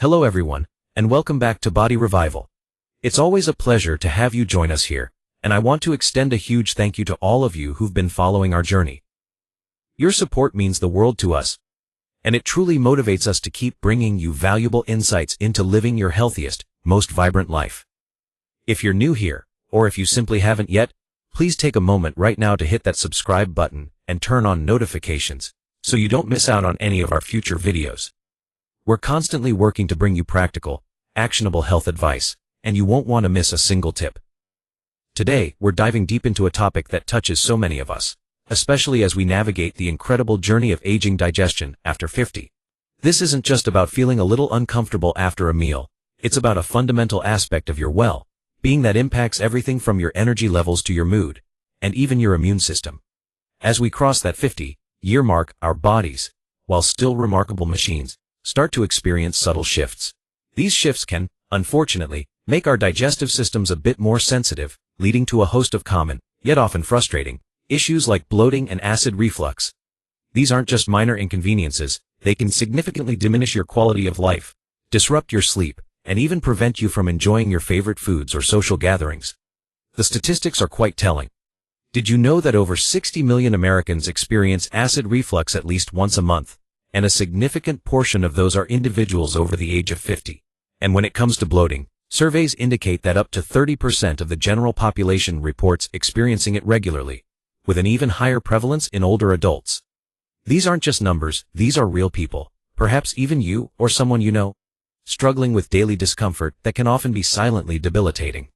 Hello everyone, and welcome back to Body Revival. It's always a pleasure to have you join us here, and I want to extend a huge thank you to all of you who've been following our journey. Your support means the world to us, and it truly motivates us to keep bringing you valuable insights into living your healthiest, most vibrant life. If you're new here, or if you simply haven't yet, please take a moment right now to hit that subscribe button and turn on notifications so you don't miss out on any of our future videos. We're constantly working to bring you practical, actionable health advice, and you won't want to miss a single tip. Today, we're diving deep into a topic that touches so many of us, especially as we navigate the incredible journey of aging digestion after 50. This isn't just about feeling a little uncomfortable after a meal, it's about a fundamental aspect of your well-being that impacts everything from your energy levels to your mood, and even your immune system. As we cross that 50-year mark, our bodies, while still remarkable machines, start to experience subtle shifts. These shifts can, unfortunately, make our digestive systems a bit more sensitive, leading to a host of common, yet often frustrating, issues like bloating and acid reflux. These aren't just minor inconveniences, they can significantly diminish your quality of life, disrupt your sleep, and even prevent you from enjoying your favorite foods or social gatherings. The statistics are quite telling. Did you know that over 60 million Americans experience acid reflux at least once a month? And a significant portion of those are individuals over the age of 50. And when it comes to bloating, surveys indicate that up to 30% of the general population reports experiencing it regularly, with an even higher prevalence in older adults. These aren't just numbers, these are real people, perhaps even you or someone you know, struggling with daily discomfort that can often be silently debilitating.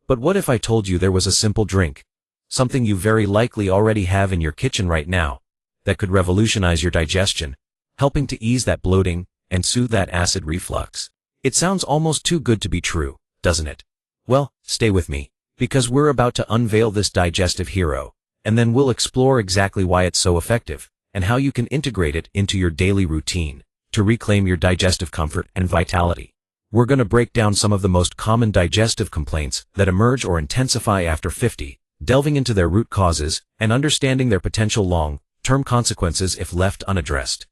But what if I told you there was a simple drink, something you very likely already have in your kitchen right now, that could revolutionize your digestion, helping to ease that bloating and soothe that acid reflux? It sounds almost too good to be true, doesn't it? Well, stay with me, because we're about to unveil this digestive hero, and then we'll explore exactly why it's so effective, and how you can integrate it into your daily routine to reclaim your digestive comfort and vitality. We're going to break down some of the most common digestive complaints that emerge or intensify after 50, delving into their root causes and understanding their potential long-term consequences if left unaddressed.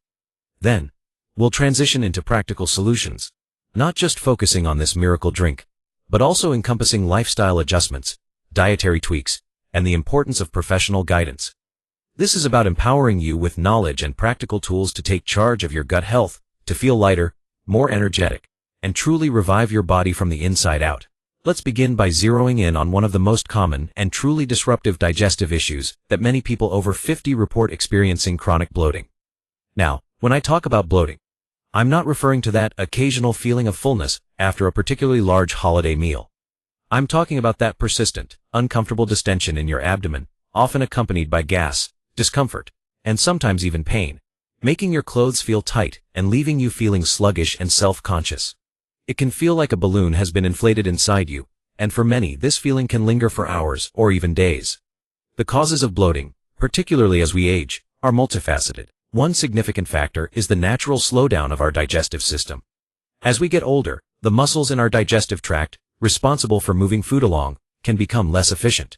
Then, we'll transition into practical solutions, not just focusing on this miracle drink, but also encompassing lifestyle adjustments, dietary tweaks, and the importance of professional guidance. This is about empowering you with knowledge and practical tools to take charge of your gut health, to feel lighter, more energetic, and truly revive your body from the inside out. Let's begin by zeroing in on one of the most common and truly disruptive digestive issues that many people over 50 report experiencing: chronic bloating. Now, when I talk about bloating, I'm not referring to that occasional feeling of fullness after a particularly large holiday meal. I'm talking about that persistent, uncomfortable distension in your abdomen, often accompanied by gas, discomfort, and sometimes even pain, making your clothes feel tight and leaving you feeling sluggish and self-conscious. It can feel like a balloon has been inflated inside you, and for many this feeling can linger for hours or even days. The causes of bloating, particularly as we age, are multifaceted. One significant factor is the natural slowdown of our digestive system. As we get older, the muscles in our digestive tract, responsible for moving food along, can become less efficient.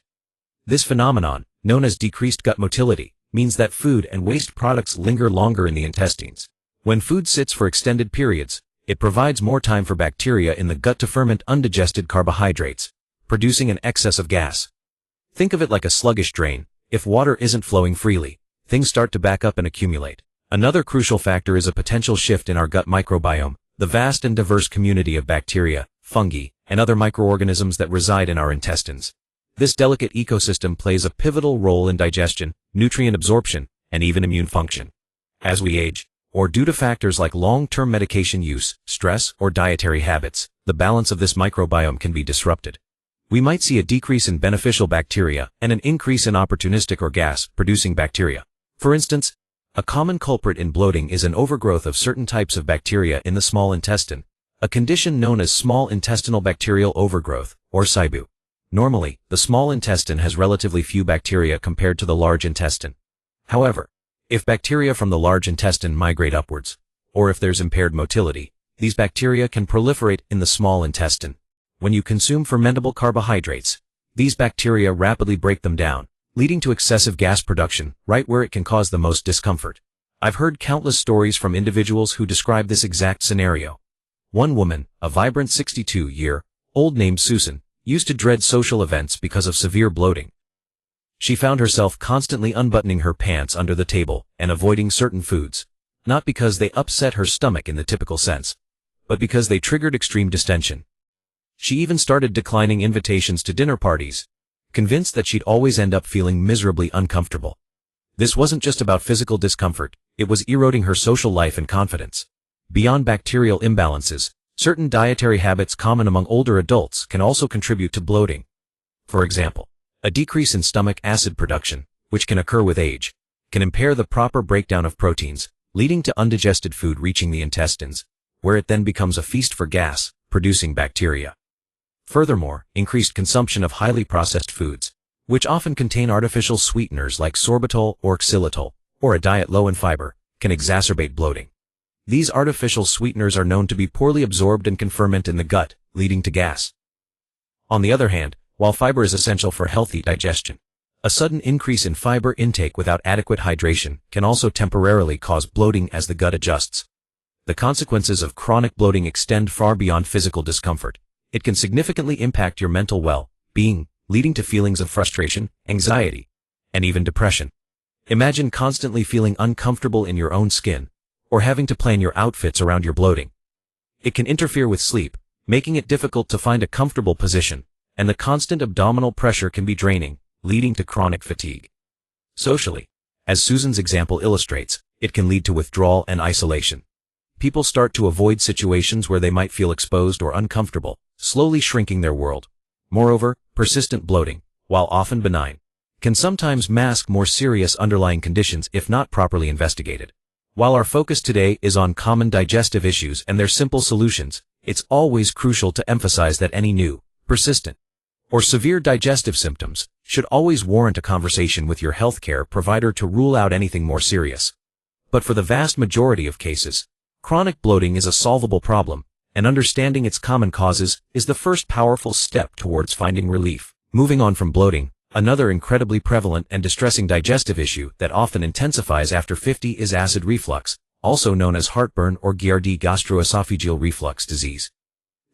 This phenomenon, known as decreased gut motility, means that food and waste products linger longer in the intestines. When food sits for extended periods, it provides more time for bacteria in the gut to ferment undigested carbohydrates, producing an excess of gas. Think of it like a sluggish drain. If water isn't flowing freely, things start to back up and accumulate. Another crucial factor is a potential shift in our gut microbiome, the vast and diverse community of bacteria, fungi, and other microorganisms that reside in our intestines. This delicate ecosystem plays a pivotal role in digestion, nutrient absorption, and even immune function. As we age, or due to factors like long-term medication use, stress, or dietary habits, the balance of this microbiome can be disrupted. We might see a decrease in beneficial bacteria and an increase in opportunistic or gas-producing bacteria. For instance, a common culprit in bloating is an overgrowth of certain types of bacteria in the small intestine, a condition known as small intestinal bacterial overgrowth, or SIBO. Normally, the small intestine has relatively few bacteria compared to the large intestine. However, if bacteria from the large intestine migrate upwards, or if there's impaired motility, these bacteria can proliferate in the small intestine. When you consume fermentable carbohydrates, these bacteria rapidly break them down, leading to excessive gas production, right where it can cause the most discomfort. I've heard countless stories from individuals who describe this exact scenario. One woman, a vibrant 62-year-old named Susan, used to dread social events because of severe bloating. She found herself constantly unbuttoning her pants under the table and avoiding certain foods, not because they upset her stomach in the typical sense, but because they triggered extreme distension. She even started declining invitations to dinner parties, convinced that she'd always end up feeling miserably uncomfortable. This wasn't just about physical discomfort, it was eroding her social life and confidence. Beyond bacterial imbalances, certain dietary habits common among older adults can also contribute to bloating. For example, a decrease in stomach acid production, which can occur with age, can impair the proper breakdown of proteins, leading to undigested food reaching the intestines, where it then becomes a feast for gas, producing bacteria. Furthermore, increased consumption of highly processed foods, which often contain artificial sweeteners like sorbitol or xylitol, or a diet low in fiber, can exacerbate bloating. These artificial sweeteners are known to be poorly absorbed and can ferment in the gut, leading to gas. On the other hand, while fiber is essential for healthy digestion, a sudden increase in fiber intake without adequate hydration can also temporarily cause bloating as the gut adjusts. The consequences of chronic bloating extend far beyond physical discomfort. It can significantly impact your mental well-being, leading to feelings of frustration, anxiety, and even depression. Imagine constantly feeling uncomfortable in your own skin, or having to plan your outfits around your bloating. It can interfere with sleep, making it difficult to find a comfortable position, and the constant abdominal pressure can be draining, leading to chronic fatigue. Socially, as Susan's example illustrates, it can lead to withdrawal and isolation. People start to avoid situations where they might feel exposed or uncomfortable, slowly shrinking their world. Moreover, persistent bloating, while often benign, can sometimes mask more serious underlying conditions if not properly investigated. While our focus today is on common digestive issues and their simple solutions, it's always crucial to emphasize that any new, persistent, or severe digestive symptoms should always warrant a conversation with your healthcare provider to rule out anything more serious. But for the vast majority of cases, chronic bloating is a solvable problem, and understanding its common causes is the first powerful step towards finding relief. Moving on from bloating, another incredibly prevalent and distressing digestive issue that often intensifies after 50 is acid reflux, also known as heartburn or GERD, gastroesophageal reflux disease.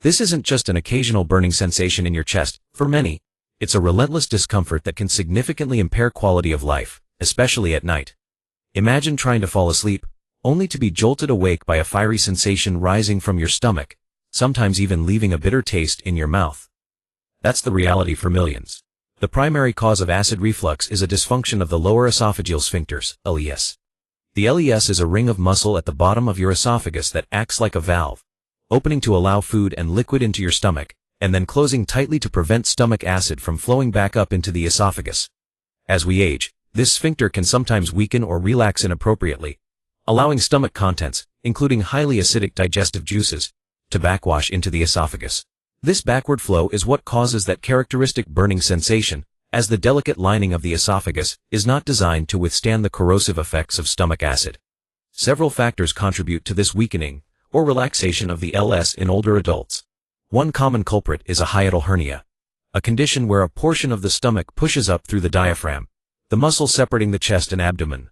This isn't just an occasional burning sensation in your chest. For many, it's a relentless discomfort that can significantly impair quality of life, especially at night. Imagine trying to fall asleep, only to be jolted awake by a fiery sensation rising from your stomach, sometimes even leaving a bitter taste in your mouth. That's the reality for millions. The primary cause of acid reflux is a dysfunction of the lower esophageal sphincters, LES. The LES is a ring of muscle at the bottom of your esophagus that acts like a valve, opening to allow food and liquid into your stomach, and then closing tightly to prevent stomach acid from flowing back up into the esophagus. As we age, this sphincter can sometimes weaken or relax inappropriately, allowing stomach contents, including highly acidic digestive juices, to backwash into the esophagus. This backward flow is what causes that characteristic burning sensation, as the delicate lining of the esophagus is not designed to withstand the corrosive effects of stomach acid. Several factors contribute to this weakening or relaxation of the LS in older adults. One common culprit is a hiatal hernia, a condition where a portion of the stomach pushes up through the diaphragm, the muscle separating the chest and abdomen.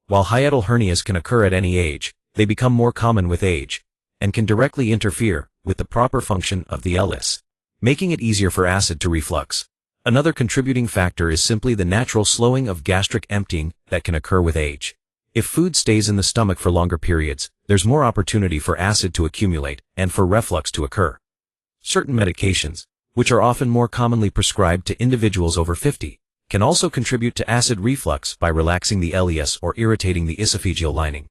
While hiatal hernias can occur at any age, they become more common with age, and can directly interfere with the proper function of the LS, making it easier for acid to reflux. Another contributing factor is simply the natural slowing of gastric emptying that can occur with age. If food stays in the stomach for longer periods, there's more opportunity for acid to accumulate and for reflux to occur. Certain medications, which are often more commonly prescribed to individuals over 50, can also contribute to acid reflux by relaxing the LES or irritating the esophageal lining.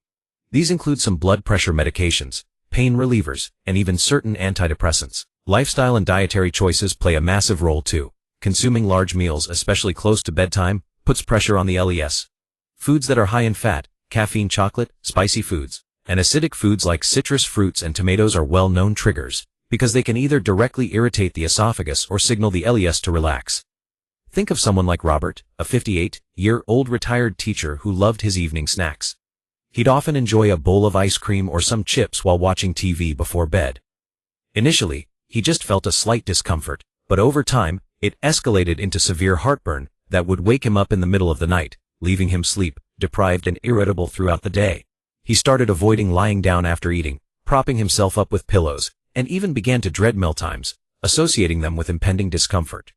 These include some blood pressure medications, pain relievers, and even certain antidepressants. Lifestyle and dietary choices play a massive role too. Consuming large meals, especially close to bedtime, puts pressure on the LES. Foods that are high in fat, caffeine, chocolate, spicy foods, and acidic foods like citrus fruits and tomatoes are well-known triggers, because they can either directly irritate the esophagus or signal the LES to relax. Think of someone like Robert, a 58-year-old retired teacher who loved his evening snacks. He'd often enjoy a bowl of ice cream or some chips while watching TV before bed. Initially, he just felt a slight discomfort, but over time, it escalated into severe heartburn that would wake him up in the middle of the night, leaving him sleep-deprived and irritable throughout the day. He started avoiding lying down after eating, propping himself up with pillows, and even began to dread mealtimes, associating them with impending discomfort.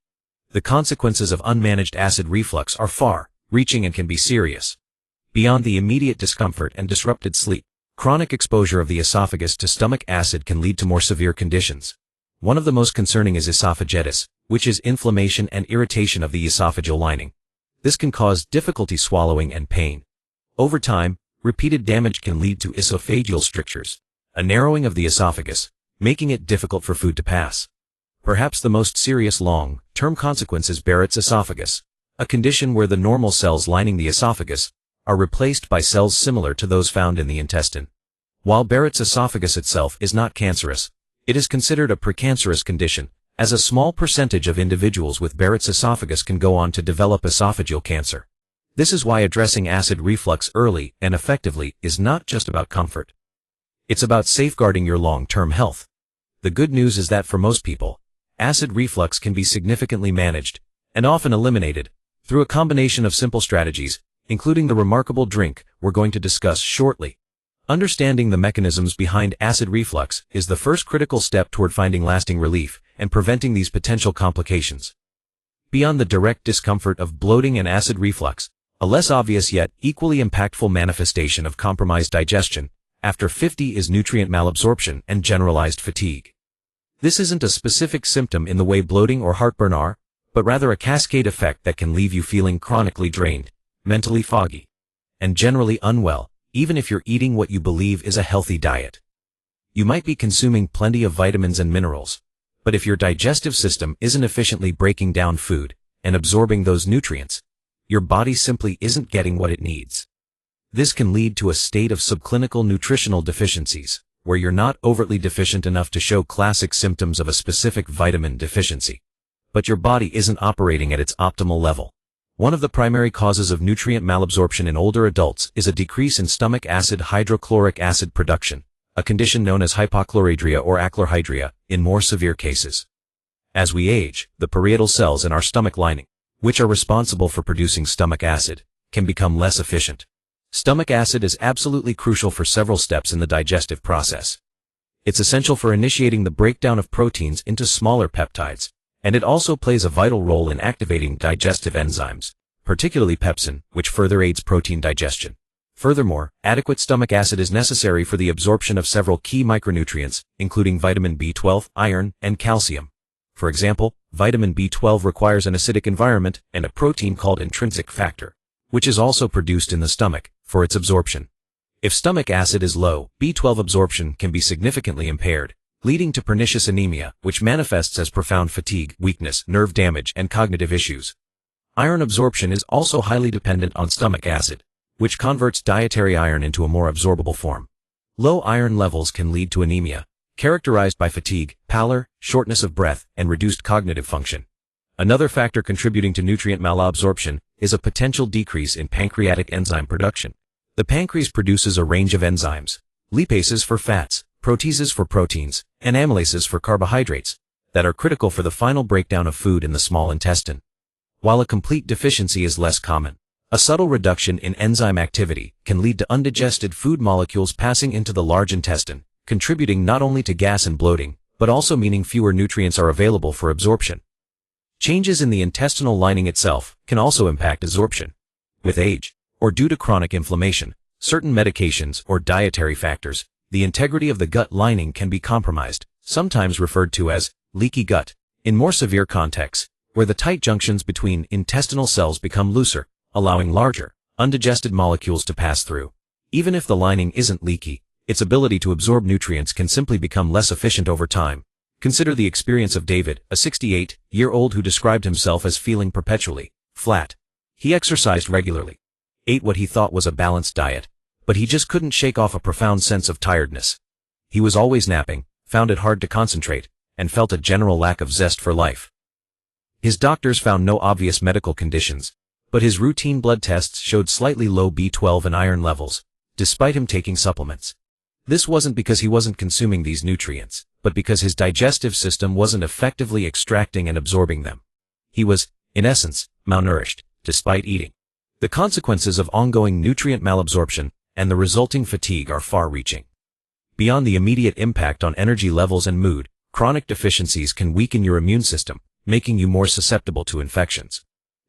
The consequences of unmanaged acid reflux are far-reaching and can be serious. Beyond the immediate discomfort and disrupted sleep, chronic exposure of the esophagus to stomach acid can lead to more severe conditions. One of the most concerning is esophagitis, which is inflammation and irritation of the esophageal lining. This can cause difficulty swallowing and pain. Over time, repeated damage can lead to esophageal strictures, a narrowing of the esophagus, making it difficult for food to pass. Perhaps the most serious long-term consequence is Barrett's esophagus, a condition where the normal cells lining the esophagus are replaced by cells similar to those found in the intestine. While Barrett's esophagus itself is not cancerous, it is considered a precancerous condition, as a small percentage of individuals with Barrett's esophagus can go on to develop esophageal cancer. This is why addressing acid reflux early and effectively is not just about comfort. It's about safeguarding your long-term health. The good news is that for most people, acid reflux can be significantly managed, and often eliminated, through a combination of simple strategies, including the remarkable drink we're going to discuss shortly. Understanding the mechanisms behind acid reflux is the first critical step toward finding lasting relief and preventing these potential complications. Beyond the direct discomfort of bloating and acid reflux, a less obvious yet equally impactful manifestation of compromised digestion after 50 is nutrient malabsorption and generalized fatigue. This isn't a specific symptom in the way bloating or heartburn are, but rather a cascade effect that can leave you feeling chronically drained, mentally foggy, and generally unwell, even if you're eating what you believe is a healthy diet. You might be consuming plenty of vitamins and minerals, but if your digestive system isn't efficiently breaking down food and absorbing those nutrients, your body simply isn't getting what it needs. This can lead to a state of subclinical nutritional deficiencies, where you're not overtly deficient enough to show classic symptoms of a specific vitamin deficiency, but your body isn't operating at its optimal level. One of the primary causes of nutrient malabsorption in older adults is a decrease in stomach acid hydrochloric acid production, a condition known as hypochlorhydria or achlorhydria in more severe cases. As we age, the parietal cells in our stomach lining, which are responsible for producing stomach acid, can become less efficient. Stomach acid is absolutely crucial for several steps in the digestive process. It's essential for initiating the breakdown of proteins into smaller peptides, and it also plays a vital role in activating digestive enzymes, particularly pepsin, which further aids protein digestion. Furthermore, adequate stomach acid is necessary for the absorption of several key micronutrients, including vitamin B12, iron, and calcium. For example, vitamin B12 requires an acidic environment and a protein called intrinsic factor, which is also produced in the stomach, for its absorption. If stomach acid is low, B12 absorption can be significantly impaired, leading to pernicious anemia, which manifests as profound fatigue, weakness, nerve damage, and cognitive issues. Iron absorption is also highly dependent on stomach acid, which converts dietary iron into a more absorbable form. Low iron levels can lead to anemia, characterized by fatigue, pallor, shortness of breath, and reduced cognitive function. Another factor contributing to nutrient malabsorption is a potential decrease in pancreatic enzyme production. The pancreas produces a range of enzymes, lipases for fats, proteases for proteins, and amylases for carbohydrates, that are critical for the final breakdown of food in the small intestine. While a complete deficiency is less common, a subtle reduction in enzyme activity can lead to undigested food molecules passing into the large intestine, contributing not only to gas and bloating, but also meaning fewer nutrients are available for absorption. Changes in the intestinal lining itself can also impact absorption. With age, or due to chronic inflammation, certain medications or dietary factors, the integrity of the gut lining can be compromised, sometimes referred to as leaky gut. In more severe contexts, where the tight junctions between intestinal cells become looser, allowing larger, undigested molecules to pass through. Even if the lining isn't leaky, its ability to absorb nutrients can simply become less efficient over time. Consider the experience of David, a 68-year-old who described himself as feeling perpetually flat. He exercised regularly, ate what he thought was a balanced diet, but he just couldn't shake off a profound sense of tiredness. He was always napping, found it hard to concentrate, and felt a general lack of zest for life. His doctors found no obvious medical conditions, but his routine blood tests showed slightly low B12 and iron levels, despite him taking supplements. This wasn't because he wasn't consuming these nutrients, but because his digestive system wasn't effectively extracting and absorbing them. He was, in essence, malnourished, despite eating. The consequences of ongoing nutrient malabsorption and the resulting fatigue are far-reaching. Beyond the immediate impact on energy levels and mood, chronic deficiencies can weaken your immune system, making you more susceptible to infections.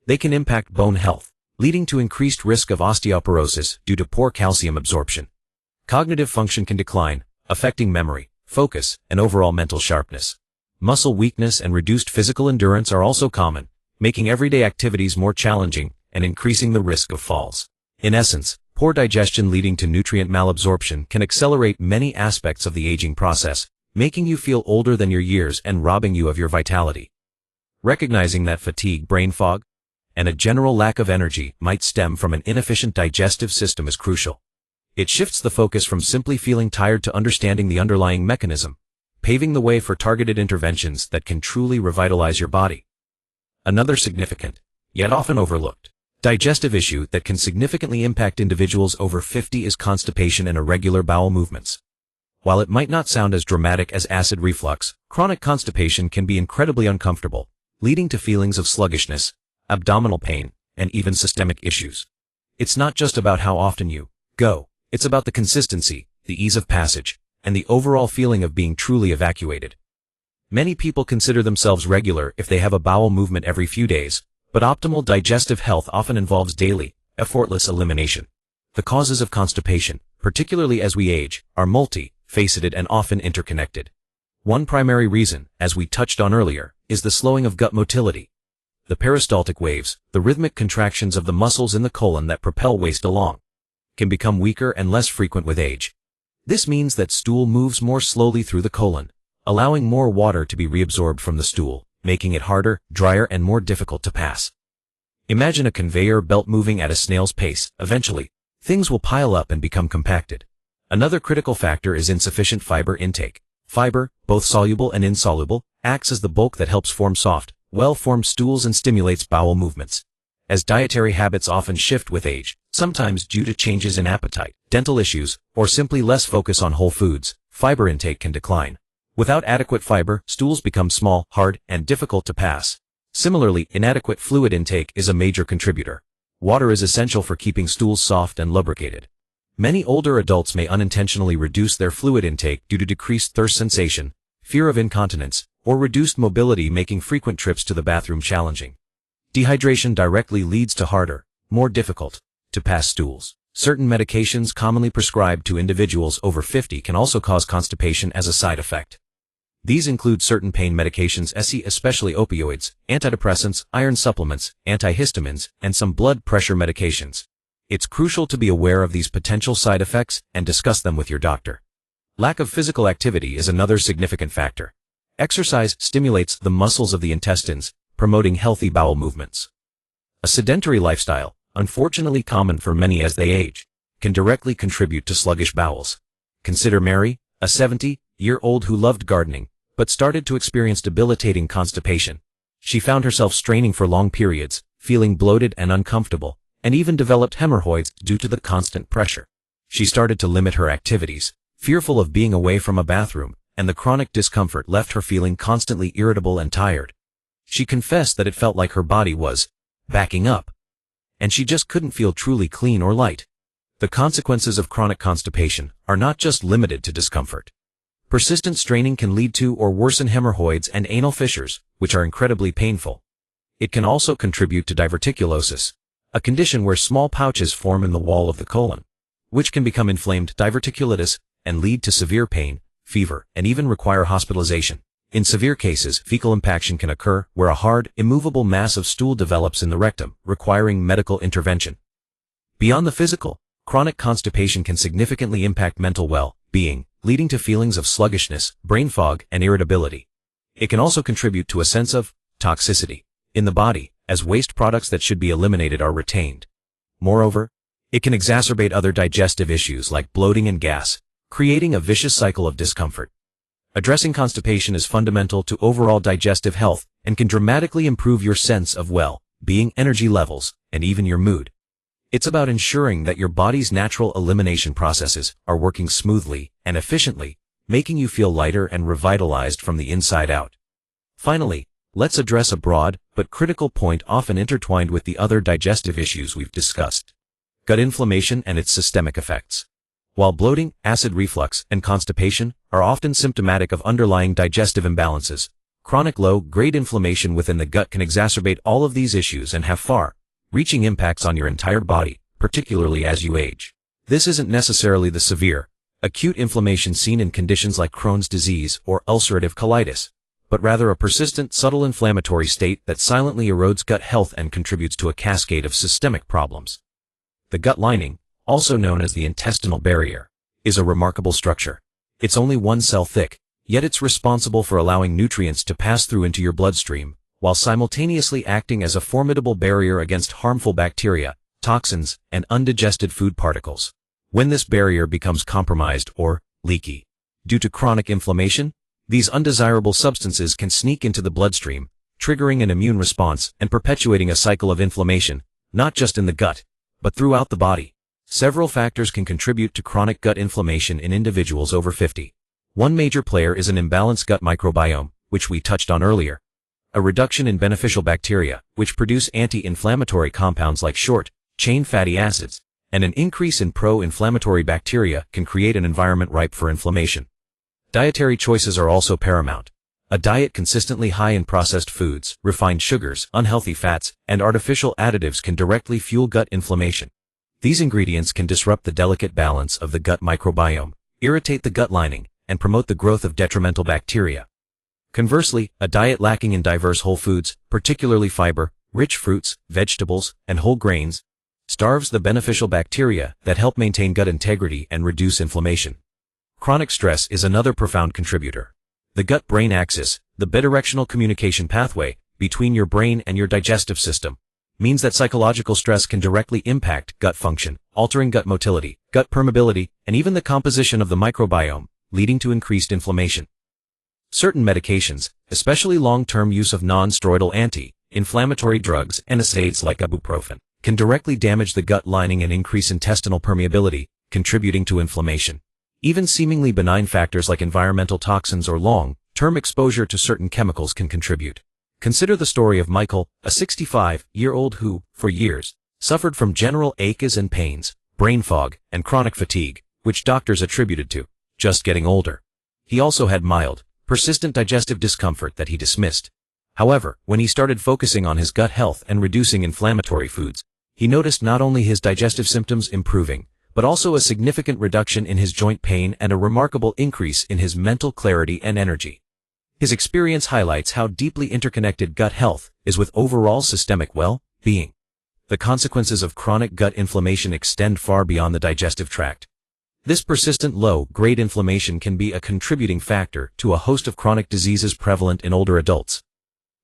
They can impact bone health, leading to increased risk of osteoporosis due to poor calcium absorption. Cognitive function can decline, affecting memory, focus, and overall mental sharpness. Muscle weakness and reduced physical endurance are also common, making everyday activities more challenging and increasing the risk of falls. In essence, poor digestion leading to nutrient malabsorption can accelerate many aspects of the aging process, making you feel older than your years and robbing you of your vitality. Recognizing that fatigue, brain fog, and a general lack of energy might stem from an inefficient digestive system is crucial. It shifts the focus from simply feeling tired to understanding the underlying mechanism, paving the way for targeted interventions that can truly revitalize your body. Another significant, yet often overlooked, digestive issue that can significantly impact individuals over 50 is constipation and irregular bowel movements. While it might not sound as dramatic as acid reflux, chronic constipation can be incredibly uncomfortable, leading to feelings of sluggishness, abdominal pain, and even systemic issues. It's not just about how often you go, it's about the consistency, the ease of passage, and the overall feeling of being truly evacuated. Many people consider themselves regular if they have a bowel movement every few days, but optimal digestive health often involves daily, effortless elimination. The causes of constipation, particularly as we age, are multi-faceted and often interconnected. One primary reason, as we touched on earlier, is the slowing of gut motility. The peristaltic waves, the rhythmic contractions of the muscles in the colon that propel waste along, can become weaker and less frequent with age. This means that stool moves more slowly through the colon, allowing more water to be reabsorbed from the stool, making it harder, drier, and more difficult to pass. Imagine a conveyor belt moving at a snail's pace. Eventually, things will pile up and become compacted. Another critical factor is insufficient fiber intake. Fiber, both soluble and insoluble, acts as the bulk that helps form soft, well-formed stools and stimulates bowel movements. As dietary habits often shift with age, sometimes due to changes in appetite, dental issues, or simply less focus on whole foods, fiber intake can decline. Without adequate fiber, stools become small, hard, and difficult to pass. Similarly, inadequate fluid intake is a major contributor. Water is essential for keeping stools soft and lubricated. Many older adults may unintentionally reduce their fluid intake due to decreased thirst sensation, fear of incontinence, or reduced mobility, making frequent trips to the bathroom challenging. Dehydration directly leads to harder, more difficult to pass stools. Certain medications commonly prescribed to individuals over 50 can also cause constipation as a side effect. These include certain pain medications, especially opioids, antidepressants, iron supplements, antihistamines, and some blood pressure medications. It's crucial to be aware of these potential side effects and discuss them with your doctor. Lack of physical activity is another significant factor. Exercise stimulates the muscles of the intestines, promoting healthy bowel movements. A sedentary lifestyle, unfortunately common for many as they age, can directly contribute to sluggish bowels. Consider Mary, a 70-year-old who loved gardening, but started to experience debilitating constipation. She found herself straining for long periods, feeling bloated and uncomfortable, and even developed hemorrhoids due to the constant pressure. She started to limit her activities, fearful of being away from a bathroom, and the chronic discomfort left her feeling constantly irritable and tired. She confessed that it felt like her body was backing up, and she just couldn't feel truly clean or light. The consequences of chronic constipation are not just limited to discomfort. Persistent straining can lead to or worsen hemorrhoids and anal fissures, which are incredibly painful. It can also contribute to diverticulosis, a condition where small pouches form in the wall of the colon, which can become inflamed, diverticulitis, and lead to severe pain, fever, and even require hospitalization. In severe cases, fecal impaction can occur, where a hard, immovable mass of stool develops in the rectum, requiring medical intervention. Beyond the physical, chronic constipation can significantly impact mental well-being, leading to feelings of sluggishness, brain fog, and irritability. It can also contribute to a sense of toxicity in the body, as waste products that should be eliminated are retained. Moreover, it can exacerbate other digestive issues like bloating and gas, creating a vicious cycle of discomfort. Addressing constipation is fundamental to overall digestive health and can dramatically improve your sense of well-being, energy levels, and even your mood. It's about ensuring that your body's natural elimination processes are working smoothly and efficiently, making you feel lighter and revitalized from the inside out. Finally, let's address a broad but critical point often intertwined with the other digestive issues we've discussed: gut inflammation and its systemic effects. While bloating, acid reflux, and constipation are often symptomatic of underlying digestive imbalances, chronic low-grade inflammation within the gut can exacerbate all of these issues and have far-reaching impacts on your entire body, particularly as you age. This isn't necessarily the severe, acute inflammation seen in conditions like Crohn's disease or ulcerative colitis, but rather a persistent, subtle inflammatory state that silently erodes gut health and contributes to a cascade of systemic problems. The gut lining, also known as the intestinal barrier, is a remarkable structure. It's only one cell thick, yet it's responsible for allowing nutrients to pass through into your bloodstream, while simultaneously acting as a formidable barrier against harmful bacteria, toxins, and undigested food particles. When this barrier becomes compromised or leaky due to chronic inflammation, these undesirable substances can sneak into the bloodstream, triggering an immune response and perpetuating a cycle of inflammation, not just in the gut, but throughout the body. Several factors can contribute to chronic gut inflammation in individuals over 50. One major player is an imbalanced gut microbiome, which we touched on earlier. A reduction in beneficial bacteria, which produce anti-inflammatory compounds like short-chain fatty acids, and an increase in pro-inflammatory bacteria can create an environment ripe for inflammation. Dietary choices are also paramount. A diet consistently high in processed foods, refined sugars, unhealthy fats, and artificial additives can directly fuel gut inflammation. These ingredients can disrupt the delicate balance of the gut microbiome, irritate the gut lining, and promote the growth of detrimental bacteria. Conversely, a diet lacking in diverse whole foods, particularly fiber, rich fruits, vegetables, and whole grains, starves the beneficial bacteria that help maintain gut integrity and reduce inflammation. Chronic stress is another profound contributor. The gut-brain axis, the bidirectional communication pathway between your brain and your digestive system, means that psychological stress can directly impact gut function, altering gut motility, gut permeability, and even the composition of the microbiome, leading to increased inflammation. Certain medications, especially long-term use of non-steroidal anti-inflammatory drugs and NSAIDs like ibuprofen, can directly damage the gut lining and increase intestinal permeability, contributing to inflammation. Even seemingly benign factors like environmental toxins or long-term exposure to certain chemicals can contribute. Consider the story of Michael, a 65-year-old who, for years, suffered from general aches and pains, brain fog, and chronic fatigue, which doctors attributed to just getting older. He also had mild, persistent digestive discomfort that he dismissed. However, when he started focusing on his gut health and reducing inflammatory foods, he noticed not only his digestive symptoms improving, but also a significant reduction in his joint pain and a remarkable increase in his mental clarity and energy. His experience highlights how deeply interconnected gut health is with overall systemic well-being. The consequences of chronic gut inflammation extend far beyond the digestive tract. This persistent low-grade inflammation can be a contributing factor to a host of chronic diseases prevalent in older adults.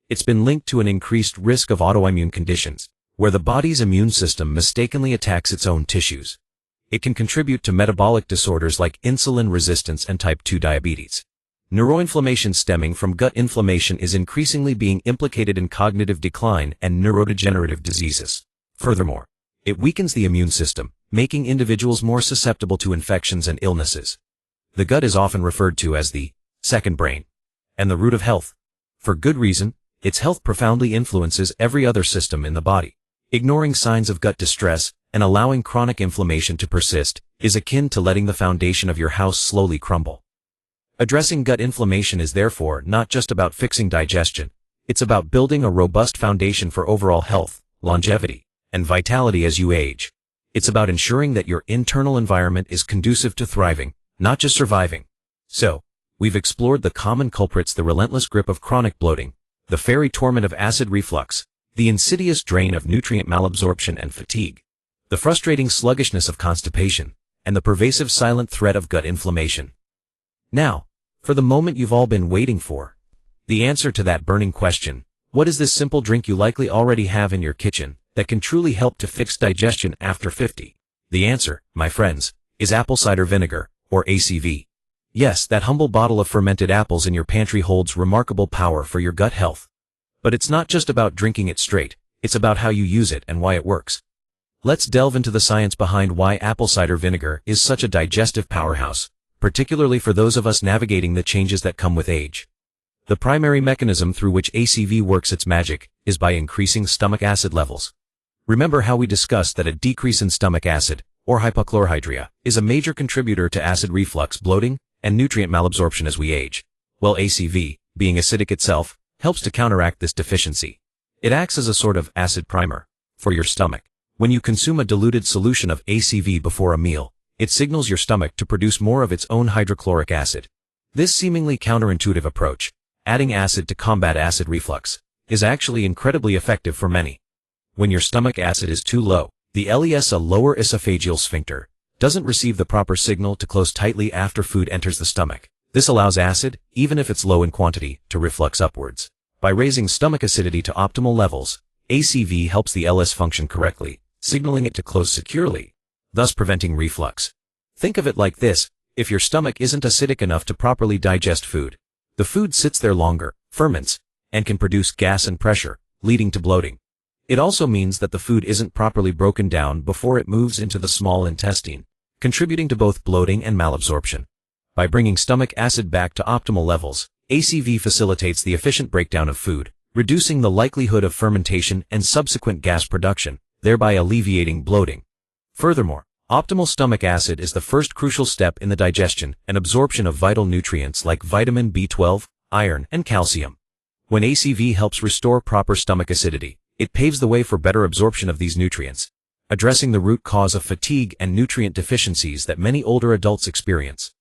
It's been linked to an increased risk of autoimmune conditions, where the body's immune system mistakenly attacks its own tissues. It can contribute to metabolic disorders like insulin resistance and type 2 diabetes. Neuroinflammation stemming from gut inflammation is increasingly being implicated in cognitive decline and neurodegenerative diseases. Furthermore, it weakens the immune system, making individuals more susceptible to infections and illnesses. The gut is often referred to as the second brain and the root of health. For good reason, its health profoundly influences every other system in the body. Ignoring signs of gut distress and allowing chronic inflammation to persist is akin to letting the foundation of your house slowly crumble. Addressing gut inflammation is therefore not just about fixing digestion, it's about building a robust foundation for overall health, longevity, and vitality as you age. It's about ensuring that your internal environment is conducive to thriving, not just surviving. So, we've explored the common culprits: the relentless grip of chronic bloating, the fairy torment of acid reflux, the insidious drain of nutrient malabsorption and fatigue, the frustrating sluggishness of constipation, and the pervasive silent threat of gut inflammation. Now, for the moment you've all been waiting for. The answer to that burning question: what is this simple drink you likely already have in your kitchen that can truly help to fix digestion after 50? The answer, my friends, is apple cider vinegar, or ACV. Yes, that humble bottle of fermented apples in your pantry holds remarkable power for your gut health. But it's not just about drinking it straight, it's about how you use it and why it works. Let's delve into the science behind why apple cider vinegar is such a digestive powerhouse, particularly for those of us navigating the changes that come with age. The primary mechanism through which ACV works its magic is by increasing stomach acid levels. Remember how we discussed that a decrease in stomach acid, or hypochlorhydria, is a major contributor to acid reflux, bloating, and nutrient malabsorption as we age, while ACV, being acidic itself, helps to counteract this deficiency. It acts as a sort of acid primer for your stomach. When you consume a diluted solution of ACV before a meal, it signals your stomach to produce more of its own hydrochloric acid. This seemingly counterintuitive approach, adding acid to combat acid reflux, is actually incredibly effective for many. When your stomach acid is too low, the LES, a lower esophageal sphincter, doesn't receive the proper signal to close tightly after food enters the stomach. This allows acid, even if it's low in quantity, to reflux upwards. By raising stomach acidity to optimal levels, ACV helps the LS function correctly, signaling it to close securely, thus preventing reflux. Think of it like this: if your stomach isn't acidic enough to properly digest food, the food sits there longer, ferments, and can produce gas and pressure, leading to bloating. It also means that the food isn't properly broken down before it moves into the small intestine, contributing to both bloating and malabsorption. By bringing stomach acid back to optimal levels, ACV facilitates the efficient breakdown of food, reducing the likelihood of fermentation and subsequent gas production, thereby alleviating bloating. Furthermore, optimal stomach acid is the first crucial step in the digestion and absorption of vital nutrients like vitamin B12, iron, and calcium. When ACV helps restore proper stomach acidity, it paves the way for better absorption of these nutrients, addressing the root cause of fatigue and nutrient deficiencies that many older adults experience.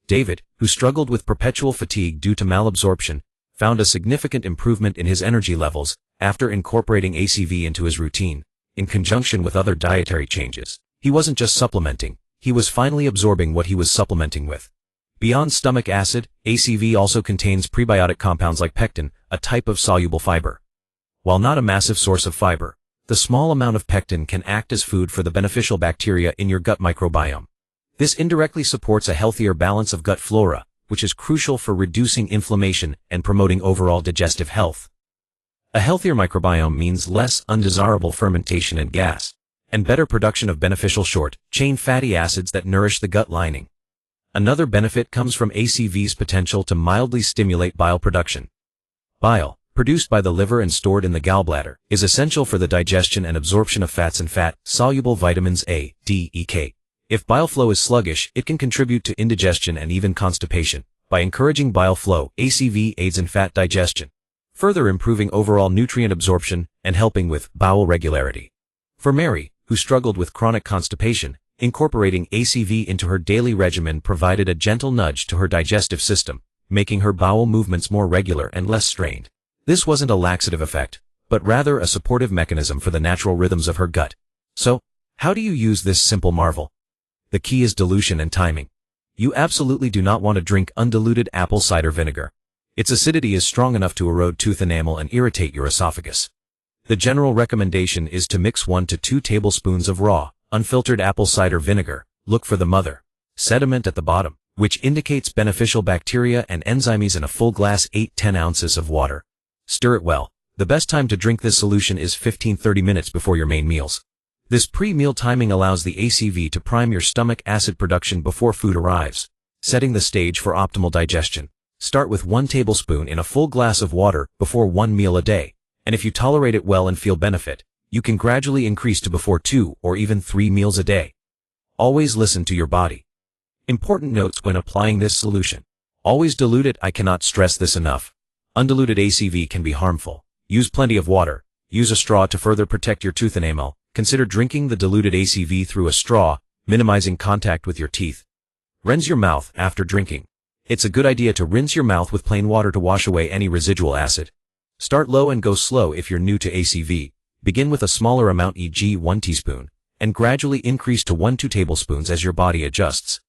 David, who struggled with perpetual fatigue due to malabsorption, found a significant improvement in his energy levels after incorporating ACV into his routine, in conjunction with other dietary changes. He wasn't just supplementing, he was finally absorbing what he was supplementing with. Beyond stomach acid, ACV also contains prebiotic compounds like pectin, a type of soluble fiber. While not a massive source of fiber, the small amount of pectin can act as food for the beneficial bacteria in your gut microbiome. This indirectly supports a healthier balance of gut flora, which is crucial for reducing inflammation and promoting overall digestive health. A healthier microbiome means less undesirable fermentation and gas, and better production of beneficial short-chain fatty acids that nourish the gut lining. Another benefit comes from ACV's potential to mildly stimulate bile production. Bile, produced by the liver and stored in the gallbladder, is essential for the digestion and absorption of fats and fat-soluble vitamins A, D, E, K. If bile flow is sluggish, it can contribute to indigestion and even constipation. By encouraging bile flow, ACV aids in fat digestion, further improving overall nutrient absorption and helping with bowel regularity. For Mary, who struggled with chronic constipation, incorporating ACV into her daily regimen provided a gentle nudge to her digestive system, making her bowel movements more regular and less strained. This wasn't a laxative effect, but rather a supportive mechanism for the natural rhythms of her gut. So, how do you use this simple marvel? The key is dilution and timing. You absolutely do not want to drink undiluted apple cider vinegar. Its acidity is strong enough to erode tooth enamel and irritate your esophagus. The general recommendation is to mix 1 to 2 tablespoons of raw, unfiltered apple cider vinegar. Look for the mother sediment at the bottom, which indicates beneficial bacteria and enzymes in a full glass 8-10 ounces of water. Stir it well. The best time to drink this solution is 15-30 minutes before your main meals. This pre-meal timing allows the ACV to prime your stomach acid production before food arrives, setting the stage for optimal digestion. Start with 1 tablespoon in a full glass of water before 1 meal a day, and if you tolerate it well and feel benefit, you can gradually increase to before 2 or even 3 meals a day. Always listen to your body. Important notes when applying this solution. Always dilute it. I cannot stress this enough. Undiluted ACV can be harmful. Use plenty of water. Use a straw to further protect your tooth enamel. Consider drinking the diluted ACV through a straw, minimizing contact with your teeth. Rinse your mouth after drinking. It's a good idea to rinse your mouth with plain water to wash away any residual acid. Start low and go slow if you're new to ACV. Begin with a smaller amount, e.g. 1 teaspoon, and gradually increase to 1-2 tablespoons as your body adjusts.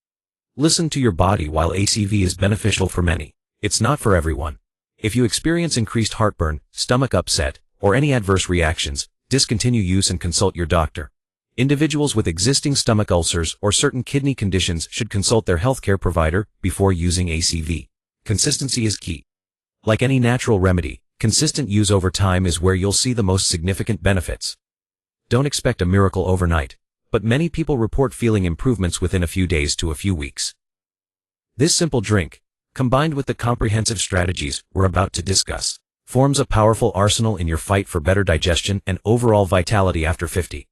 Listen to your body. While ACV is beneficial for many, it's not for everyone. If you experience increased heartburn, stomach upset, or any adverse reactions, discontinue use and consult your doctor. Individuals with existing stomach ulcers or certain kidney conditions should consult their healthcare provider before using ACV. Consistency is key. Like any natural remedy, consistent use over time is where you'll see the most significant benefits. Don't expect a miracle overnight, but many people report feeling improvements within a few days to a few weeks. This simple drink, combined with the comprehensive strategies we're about to discuss, forms a powerful arsenal in your fight for better digestion and overall vitality after 50.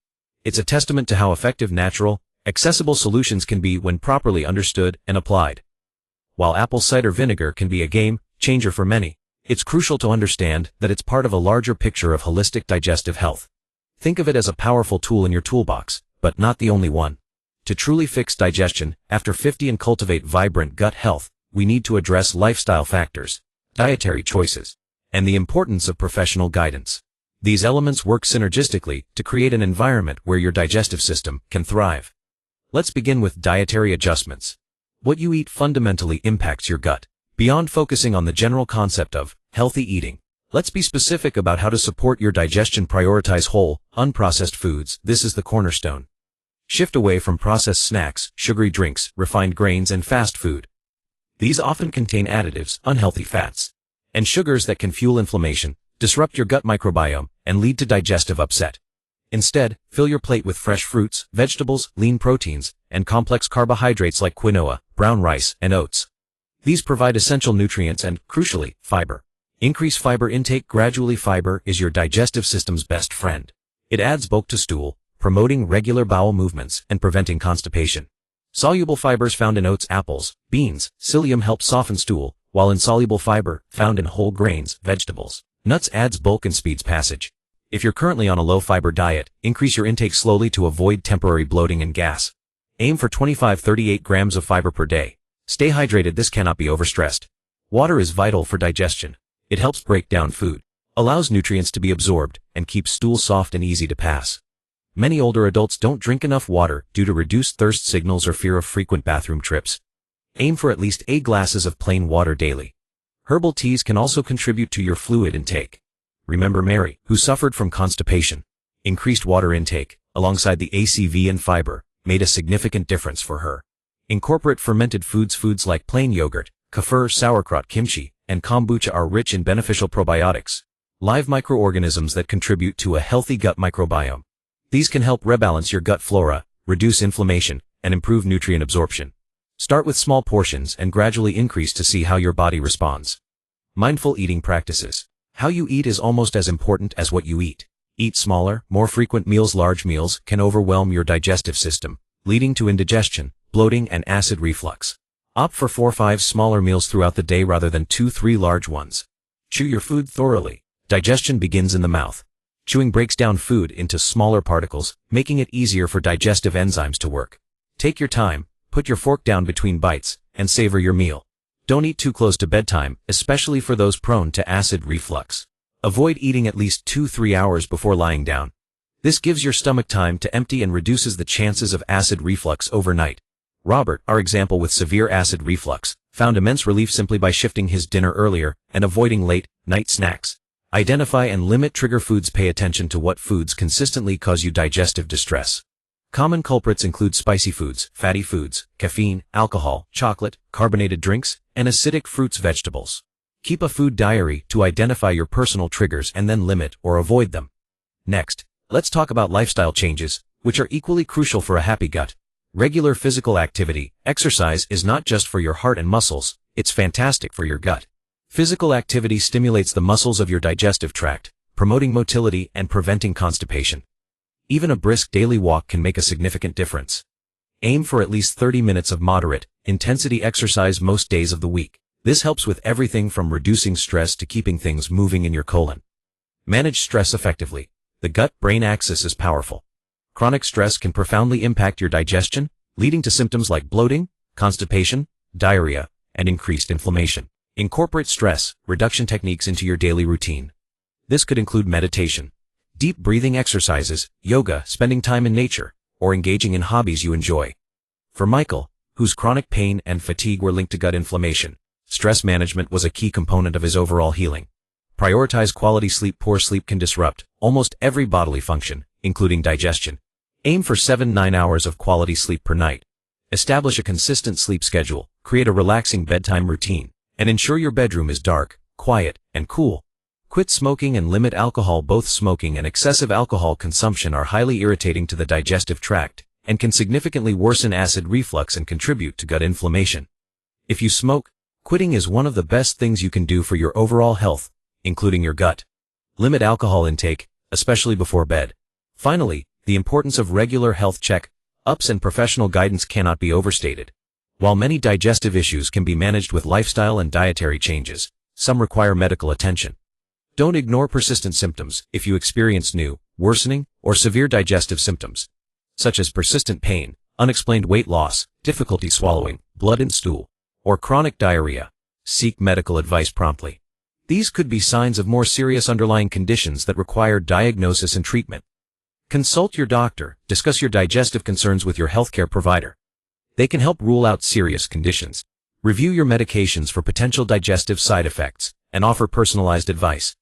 It's a testament to how effective natural, Accessible solutions can be when properly understood and applied. While apple cider vinegar can be a game changer for many, it's crucial to understand that it's part of a larger picture of holistic digestive health. Think of it as a powerful tool in your toolbox, but not the only one. To truly fix digestion after 50 and cultivate vibrant gut health, we need to address lifestyle factors, dietary choices, and the importance of professional guidance. These elements work synergistically to create an environment where your digestive system can thrive. Let's begin with dietary adjustments. What you eat fundamentally impacts your gut. Beyond focusing on the general concept of healthy eating, let's be specific about how to support your digestion. Prioritize whole, unprocessed foods. This is the cornerstone. Shift away from processed snacks, sugary drinks, refined grains, and fast food. These often contain additives, unhealthy fats, and sugars that can fuel inflammation, disrupt your gut microbiome, and lead to digestive upset. Instead, fill your plate with fresh fruits, vegetables, lean proteins, and complex carbohydrates like quinoa, brown rice, and oats. These provide essential nutrients and, crucially, fiber. Increase fiber intake gradually. Fiber is your digestive system's best friend. It adds bulk to stool, promoting regular bowel movements and preventing constipation. Soluble fibers found in oats, apples, beans, psyllium help soften stool, while insoluble fiber, found in whole grains, vegetables, nuts adds bulk and speeds passage. If you're currently on a low-fiber diet, increase your intake slowly to avoid temporary bloating and gas. Aim for 25-38 grams of fiber per day. Stay hydrated. This cannot be overstressed. Water is vital for digestion. It helps break down food, allows nutrients to be absorbed, and keeps stool soft and easy to pass. Many older adults don't drink enough water due to reduced thirst signals or fear of frequent bathroom trips. Aim for at least 8 glasses of plain water daily. Herbal teas can also contribute to your fluid intake. Remember Mary, who suffered from constipation. Increased water intake, alongside the ACV and fiber, made a significant difference for her. Incorporate fermented foods. Foods like plain yogurt, kefir, sauerkraut, kimchi, and kombucha are rich in beneficial probiotics, live microorganisms that contribute to a healthy gut microbiome. These can help rebalance your gut flora, reduce inflammation, and improve nutrient absorption. Start with small portions and gradually increase to see how your body responds. Mindful eating practices. How you eat is almost as important as what you eat. Eat smaller, more frequent meals. Large meals can overwhelm your digestive system, leading to indigestion, bloating, and acid reflux. Opt for 4-5 smaller meals throughout the day rather than 2-3 large ones. Chew your food thoroughly. Digestion begins in the mouth. Chewing breaks down food into smaller particles, making it easier for digestive enzymes to work. Take your time, put your fork down between bites, and savor your meal. Don't eat too close to bedtime, especially for those prone to acid reflux. Avoid eating at least 2-3 hours before lying down. This gives your stomach time to empty and reduces the chances of acid reflux overnight. Robert, our example with severe acid reflux, found immense relief simply by shifting his dinner earlier and avoiding late-night snacks. Identify and limit trigger foods. Pay attention to what foods consistently cause you digestive distress. Common culprits include spicy foods, fatty foods, caffeine, alcohol, chocolate, carbonated drinks, and acidic fruits. Vegetables. Keep a food diary to identify your personal triggers and then limit or avoid them. Next, let's talk about lifestyle changes, which are equally crucial for a happy gut. Regular physical activity, exercise, is not just for your heart and muscles, it's fantastic for your gut. Physical activity stimulates the muscles of your digestive tract, promoting motility and preventing constipation. Even a brisk daily walk can make a significant difference. Aim for at least 30 minutes of moderate intensity exercise most days of the week. This helps with everything from reducing stress to keeping things moving in your colon. Manage stress effectively. The gut-brain axis is powerful. Chronic stress can profoundly impact your digestion, leading to symptoms like bloating, constipation, diarrhea, and increased inflammation. Incorporate stress reduction techniques into your daily routine. This could include meditation, deep breathing exercises, yoga, spending time in nature, or engaging in hobbies you enjoy. For Michael, whose chronic pain and fatigue were linked to gut inflammation, stress management was a key component of his overall healing. Prioritize quality sleep. Poor sleep can disrupt almost every bodily function, including digestion. Aim for 7-9 hours of quality sleep per night. Establish a consistent sleep schedule, create a relaxing bedtime routine, and ensure your bedroom is dark, quiet, and cool. Quit smoking and limit alcohol. Both smoking and excessive alcohol consumption are highly irritating to the digestive tract and can significantly worsen acid reflux and contribute to gut inflammation. If you smoke, quitting is one of the best things you can do for your overall health, including your gut. Limit alcohol intake, especially before bed. Finally, the importance of regular health check. ups and professional guidance cannot be overstated. While many digestive issues can be managed with lifestyle and dietary changes, some require medical attention. Don't ignore persistent symptoms if you experience new, worsening, or severe digestive symptoms, such as persistent pain, unexplained weight loss, difficulty swallowing, blood in stool, or chronic diarrhea. Seek medical advice promptly. These could be signs of more serious underlying conditions that require diagnosis and treatment. Consult your doctor, discuss your digestive concerns with your healthcare provider. They can help rule out serious conditions. Review your medications for potential digestive side effects, and offer personalized advice.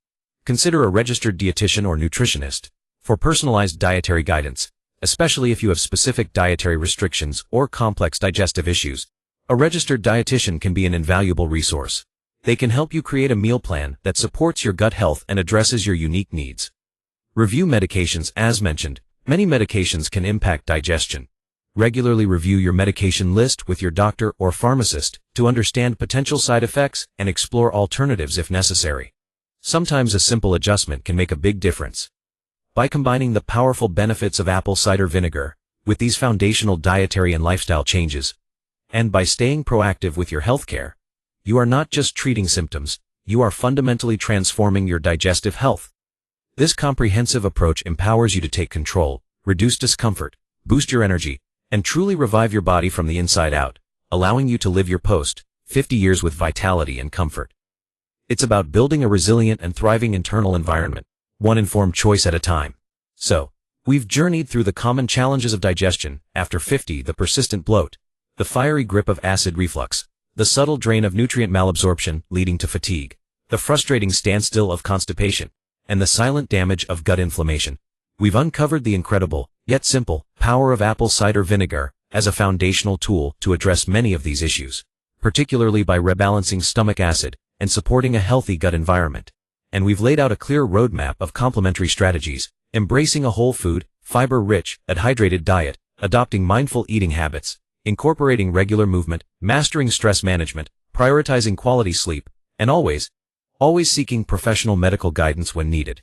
Consider a registered dietitian or nutritionist for personalized dietary guidance, especially if you have specific dietary restrictions or complex digestive issues. A registered dietitian can be an invaluable resource. They can help you create a meal plan that supports your gut health and addresses your unique needs. Review medications. As mentioned, many medications can impact digestion. Regularly review your medication list with your doctor or pharmacist to understand potential side effects and explore alternatives if necessary. Sometimes a simple adjustment can make a big difference. By combining the powerful benefits of apple cider vinegar with these foundational dietary and lifestyle changes, and by staying proactive with your healthcare, you are not just treating symptoms, you are fundamentally transforming your digestive health. This comprehensive approach empowers you to take control, reduce discomfort, boost your energy, and truly revive your body from the inside out, allowing you to live your post-50 years with vitality and comfort. It's about building a resilient and thriving internal environment, one informed choice at a time. So, we've journeyed through the common challenges of digestion. After 50, the persistent bloat, the fiery grip of acid reflux, the subtle drain of nutrient malabsorption leading to fatigue, the frustrating standstill of constipation, and the silent damage of gut inflammation. We've uncovered the incredible, yet simple, power of apple cider vinegar as a foundational tool to address many of these issues, particularly by rebalancing stomach acid and supporting a healthy gut environment. And we've laid out a clear roadmap of complementary strategies, embracing a whole food, fiber-rich, hydrated diet, adopting mindful eating habits, incorporating regular movement, mastering stress management, prioritizing quality sleep, and always seeking professional medical guidance when needed.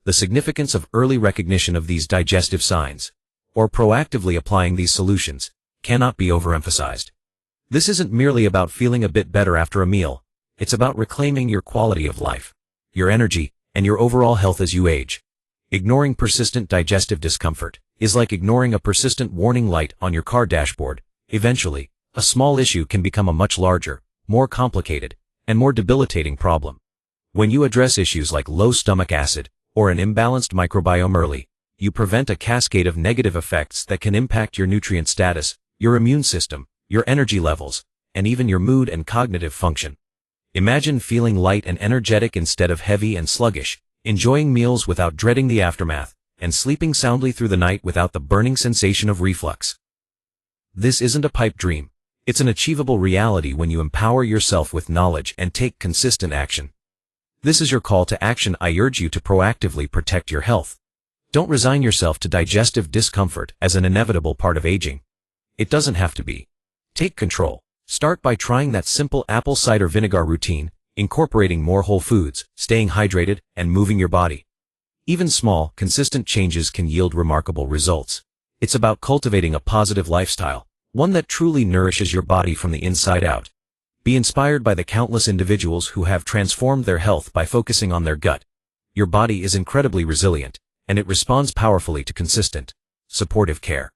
The significance of early recognition of these digestive signs, or proactively applying these solutions, cannot be overemphasized. This isn't merely about feeling a bit better after a meal, it's about reclaiming your quality of life, your energy, and your overall health as you age. Ignoring persistent digestive discomfort is like ignoring a persistent warning light on your car dashboard. Eventually, a small issue can become a much larger, more complicated, and more debilitating problem. When you address issues like low stomach acid or an imbalanced microbiome early, you prevent a cascade of negative effects that can impact your nutrient status, your immune system, your energy levels, and even your mood and cognitive function. Imagine feeling light and energetic instead of heavy and sluggish, enjoying meals without dreading the aftermath, and sleeping soundly through the night without the burning sensation of reflux. This isn't a pipe dream. It's an achievable reality when you empower yourself with knowledge and take consistent action. This is your call to action. I urge you to proactively protect your health. Don't resign yourself to digestive discomfort as an inevitable part of aging. It doesn't have to be. Take control. Start by trying that simple apple cider vinegar routine, incorporating more whole foods, staying hydrated, and moving your body. Even small, consistent changes can yield remarkable results. It's about cultivating a positive lifestyle, one that truly nourishes your body from the inside out. Be inspired by the countless individuals who have transformed their health by focusing on their gut. Your body is incredibly resilient, and it responds powerfully to consistent, supportive care.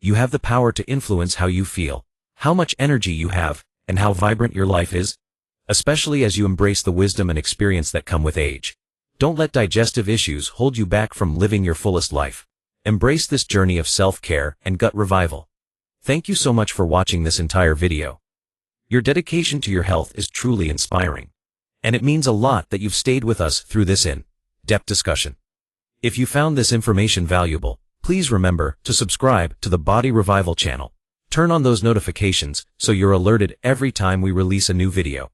You have the power to influence how you feel, how much energy you have, and how vibrant your life is, especially as you embrace the wisdom and experience that come with age. Don't let digestive issues hold you back from living your fullest life. Embrace this journey of self-care and gut revival. Thank you so much for watching this entire video. Your dedication to your health is truly inspiring, and it means a lot that you've stayed with us through this in-depth discussion. If you found this information valuable, please remember to subscribe to the Body Revival channel. Turn on those notifications so you're alerted every time we release a new video.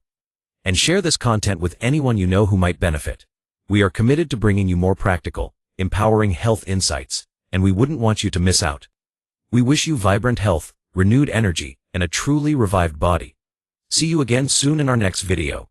And share this content with anyone you know who might benefit. We are committed to bringing you more practical, empowering health insights, and we wouldn't want you to miss out. We wish you vibrant health, renewed energy, and a truly revived body. See you again soon in our next video.